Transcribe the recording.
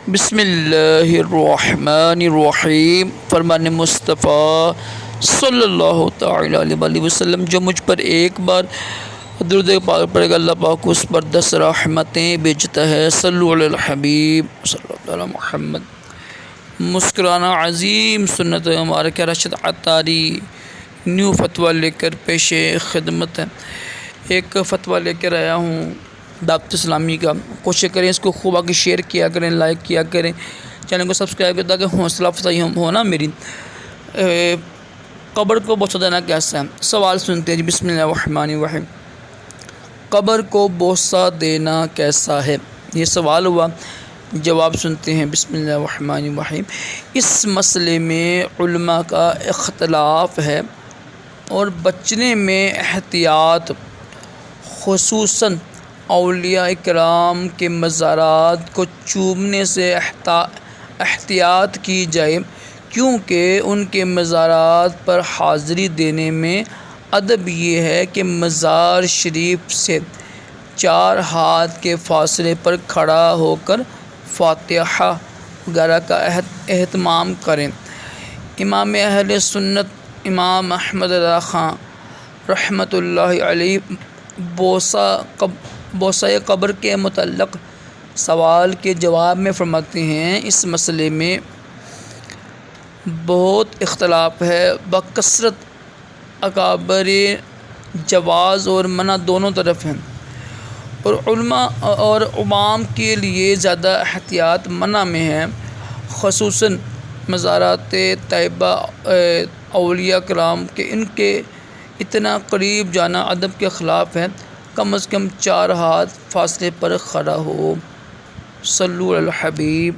بسم اللہ الرحمن الرحیم۔ فرمان مصطفیٰ صلی اللہ تعالی علیہ وسلم، جو مجھ پر ایک بار درود پاک پڑھے گا اللہ پاک اس پر 10 رحمتیں بھیجتا ہے۔ صلو علی الحبیب صلی اللہ علیہ محمد۔ مسکرانا عظیم سنت مبارک رشد عطاری نیو فتویٰ لے کر پیش خدمت ہے۔ ایک فتویٰ لے کر آیا ہوں دعوت اسلامی کا۔ کوشش کریں اس کو خوب آگے شیئر کیا کریں، لائک کیا کریں، چینل کو سبسکرائب کریں تاکہ حوصلہ افزائی ہونا میری۔ قبر کو بوسہ دینا کیسا ہے؟ سوال سنتے ہیں جی۔ بسم اللہ الرحمن الرحیم۔ قبر کو بوسہ دینا کیسا ہے، یہ سوال ہوا، جواب سنتے ہیں۔ بسم اللہ الرحمن الرحیم۔ اس مسئلے میں علماء کا اختلاف ہے اور بچنے میں احتیاط، خصوصاً اولیاء اکرام کے مزارات کو چومنے سے احتیاط کی جائے، کیونکہ ان کے مزارات پر حاضری دینے میں ادب یہ ہے کہ مزار شریف سے 4 ہاتھ کے فاصلے پر کھڑا ہو کر فاتحہ وغیرہ کا اہتمام کریں۔ امام اہل سنت امام احمد رضا خان رحمۃ اللہ علیہ بوسہ قبر کے متعلق سوال کے جواب میں فرماتے ہیں، اس مسئلے میں بہت اختلاف ہے، بکثرت اکابر جواز اور منع دونوں طرف ہیں، اور علماء اور عوام کے لیے زیادہ احتیاط منع میں ہے، خصوصاً مزارات طیبہ اولیاء کرام کے ان کے اتنا قریب جانا ادب کے خلاف ہے، کم از کم 4 ہاتھ فاصلے پر کھڑا ہو۔ صلو علی الحبیب۔